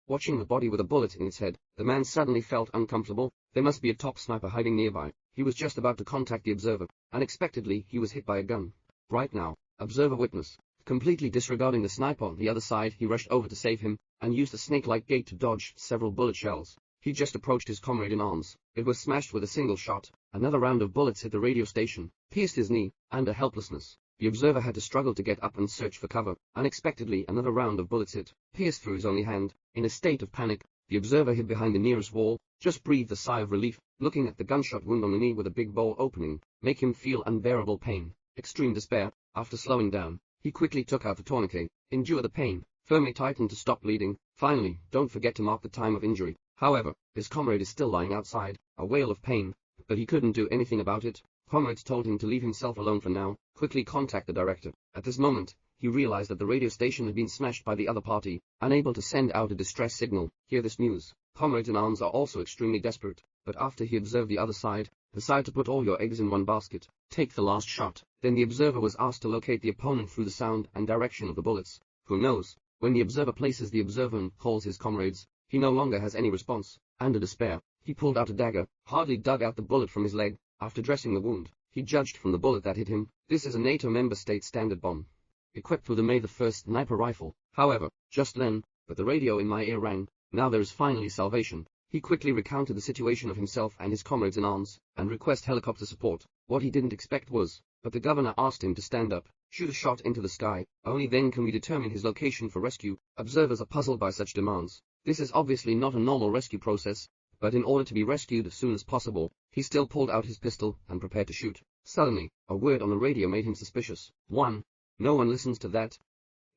Watching the body with a bullet in its head, the man suddenly felt uncomfortable. There must be a top sniper hiding nearby. He was just about to contact the observer. Unexpectedly, he was hit by a gun. Right now, observer witness. Completely disregarding the sniper on the other side, he rushed over to save him, and used a snake-like gait to dodge several bullet shells. He just approached his comrade in arms. It was smashed with a single shot. Another round of bullets hit the radio station, pierced his knee, under helplessness. The observer had to struggle to get up and search for cover. Unexpectedly, another round of bullets hit, pierced through his only hand. In a state of panic, the observer hid behind the nearest wall, just breathed a sigh of relief, looking at the gunshot wound on the knee with a big bowl opening, make him feel unbearable pain. Extreme despair. After slowing down, he quickly took out the tourniquet, endure the pain, firmly tightened to stop bleeding. Finally, don't forget to mark the time of injury. However, his comrade is still lying outside, a wail of pain, but he couldn't do anything about it. Comrades told him to leave himself alone for now, quickly contact the director. At this moment, he realized that the radio station had been smashed by the other party, unable to send out a distress signal. Hear this news. Comrades in arms are also extremely desperate, but after he observed the other side, decided to put all your eggs in one basket. Take the last shot. Then the observer was asked to locate the opponent through the sound and direction of the bullets. Who knows? When the observer places the observer and calls his comrades, he no longer has any response. Under despair, he pulled out a dagger, hardly dug out the bullet from his leg. After dressing the wound, he judged from the bullet that hit him, this is a NATO member state standard bomb, equipped with a May the 1st sniper rifle. However, just then, but the radio in my ear rang. Now there is finally salvation. He quickly recounted the situation of himself and his comrades in arms, and request helicopter support. What he didn't expect was, but the governor asked him to stand up, shoot a shot into the sky. Only then can we determine his location for rescue. Observers are puzzled by such demands. This is obviously not a normal rescue process, but in order to be rescued as soon as possible, he still pulled out his pistol and prepared to shoot. Suddenly, a word on the radio made him suspicious. No one listens to that.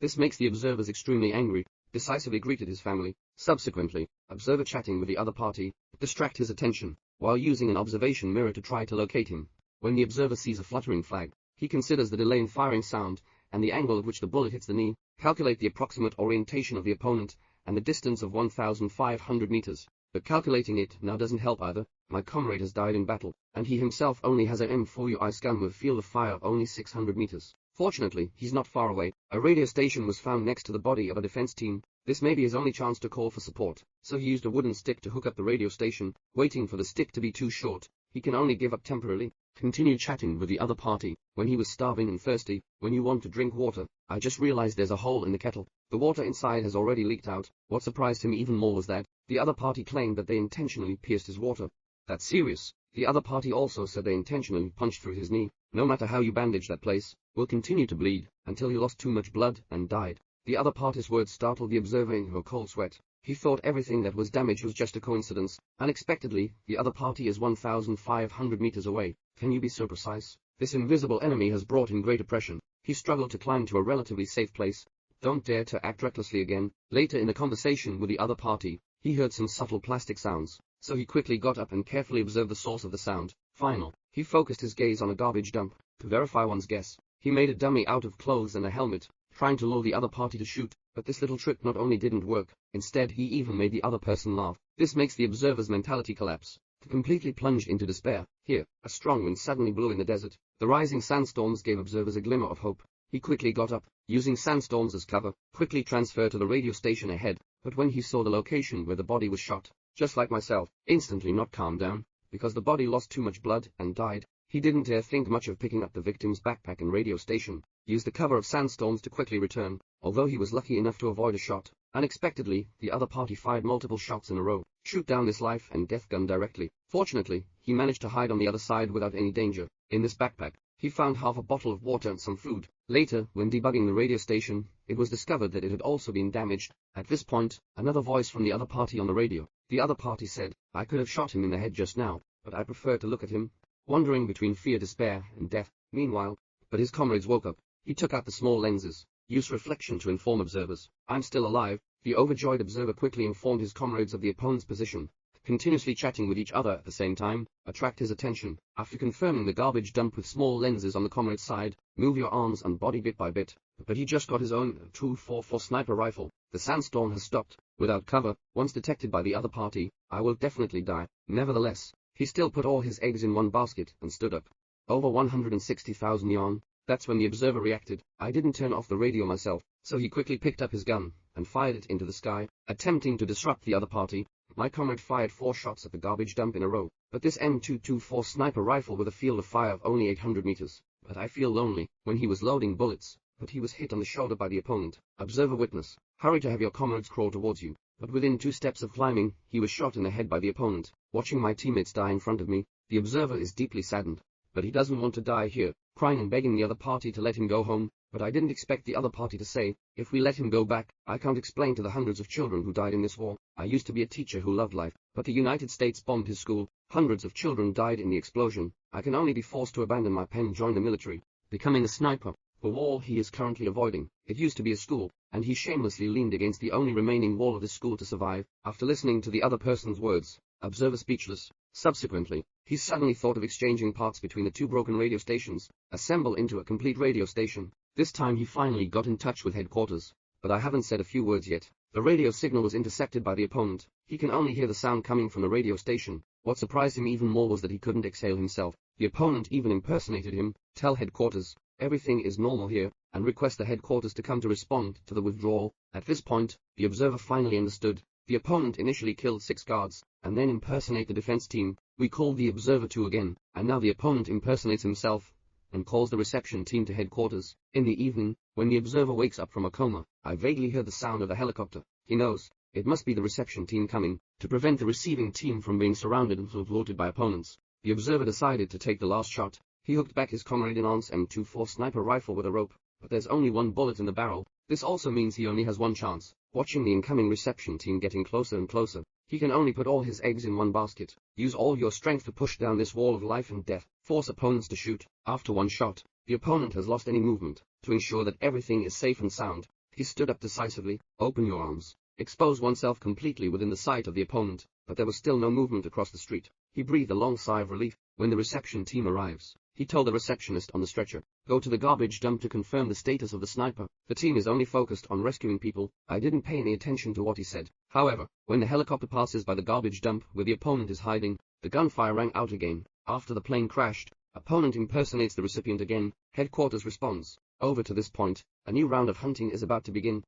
This makes the observers extremely angry, decisively greeted his family. Subsequently, observer chatting with the other party, distract his attention, while using an observation mirror to try to locate him. When the observer sees a fluttering flag, he considers the delay in firing sound, and the angle at which the bullet hits the knee, calculate the approximate orientation of the opponent, and the distance of 1,500 meters. But calculating it now doesn't help either. My comrade has died in battle, and he himself only has a M4 ice gun with field of fire of only 600 meters. Fortunately, he's not far away. A radio station was found next to the body of a defense team. This may be his only chance to call for support, so he used a wooden stick to hook up the radio station, waiting for the stick to be too short. He can only give up temporarily. Continued chatting with the other party. When he was starving and thirsty, when you want to drink water, I just realized there's a hole in the kettle. The water inside has already leaked out. What surprised him even more was that the other party claimed that they intentionally pierced his water. That's serious. The other party also said they intentionally punched through his knee. No matter how you bandage that place, will continue to bleed, until he lost too much blood and died. The other party's words startled the observer into a cold sweat. He thought everything that was damaged was just a coincidence. Unexpectedly, the other party is 1,500 meters away. Can you be so precise? This invisible enemy has brought him great oppression. He struggled to climb to a relatively safe place. Don't dare to act recklessly again. Later in the conversation with the other party, he heard some subtle plastic sounds, so he quickly got up and carefully observed the source of the sound. Finally, he focused his gaze on a garbage dump. To verify one's guess, he made a dummy out of clothes and a helmet, trying to lure the other party to shoot. But this little trick not only didn't work, instead he even made the other person laugh. This makes the observer's mentality collapse. To completely plunge into despair. Here, a strong wind suddenly blew in the desert. The rising sandstorms gave observers a glimmer of hope. He quickly got up, using sandstorms as cover, quickly transferred to the radio station ahead. But when he saw the location where the body was shot, just like myself, instantly not calmed down, because the body lost too much blood and died. He didn't dare think much of picking up the victim's backpack and radio station, used the cover of sandstorms to quickly return. Although he was lucky enough to avoid a shot, unexpectedly, the other party fired multiple shots in a row, shoot down this life and death gun directly. Fortunately, he managed to hide on the other side without any danger. In this backpack, he found half a bottle of water and some food. Later, when debugging the radio station, it was discovered that it had also been damaged. At this point, another voice from the other party on the radio. The other party said, I could have shot him in the head just now, but I prefer to look at him, wandering between fear, despair, and death. Meanwhile, but his comrades woke up. He took out the small lenses, used reflection to inform observers. I'm still alive. The overjoyed observer quickly informed his comrades of the opponent's position. Continuously chatting with each other at the same time, attract his attention. After confirming the garbage dump with small lenses on the comrade's side, move your arms and body bit by bit. But he just got his own 244 sniper rifle. The sandstorm has stopped. Without cover, once detected by the other party, I will definitely die. Nevertheless, he still put all his eggs in one basket and stood up. Over 160,000 yuan. That's when the observer reacted. I didn't turn off the radio myself, so he quickly picked up his gun and fired it into the sky, attempting to disrupt the other party. My comrade fired 4 shots at the garbage dump in a row, but this M224 sniper rifle with a field of fire of only 800 meters. But I feel lonely when he was loading bullets, but he was hit on the shoulder by the opponent. Observer witness, hurry to have your comrades crawl towards you. But within 2 steps of climbing, he was shot in the head by the opponent. Watching my teammates die in front of me, the observer is deeply saddened. But he doesn't want to die here, crying and begging the other party to let him go home. But I didn't expect the other party to say, if we let him go back, I can't explain to the hundreds of children who died in this war. I used to be a teacher who loved life, but the United States bombed his school. Hundreds of children died in the explosion. I can only be forced to abandon my pen and join the military, becoming a sniper. The wall he is currently avoiding, it used to be a school, and he shamelessly leaned against the only remaining wall of his school to survive. After listening to the other person's words, observer speechless. Subsequently, he suddenly thought of exchanging parts between the 2 broken radio stations, assemble into a complete radio station. This time he finally got in touch with headquarters, but I haven't said a few words yet. The radio signal was intercepted by the opponent. He can only hear the sound coming from the radio station. What surprised him even more was that he couldn't exhale himself. The opponent even impersonated him. Tell headquarters, everything is normal here, and request the headquarters to come to respond to the withdrawal. At this point, the observer finally understood. The opponent initially killed 6 guards, and then impersonate the defense team. We called the observer to again, and now the opponent impersonates himself and calls the reception team to headquarters. In the evening, when the observer wakes up from a coma, I vaguely heard the sound of a helicopter. He knows, it must be the reception team coming, to prevent the receiving team from being surrounded and thwarted by opponents. The observer decided to take the last shot. He hooked back his comrade in On's M24 sniper rifle with a rope, but there's only 1 bullet in the barrel. This also means he only has 1 chance. Watching the incoming reception team getting closer and closer, he can only put all his eggs in one basket. Use all your strength to push down this wall of life and death. Force opponents to shoot. After 1 shot, the opponent has lost any movement. To ensure that everything is safe and sound, he stood up decisively. Open your arms. Expose oneself completely within the sight of the opponent, but there was still no movement across the street. He breathed a long sigh of relief. When the reception team arrives, he told the receptionist on the stretcher, go to the garbage dump to confirm the status of the sniper. The team is only focused on rescuing people. I didn't pay any attention to what he said. However, when the helicopter passes by the garbage dump where the opponent is hiding, the gunfire rang out again. After the plane crashed, opponent impersonates the recipient again. Headquarters responds. Over to this point, a new round of hunting is about to begin.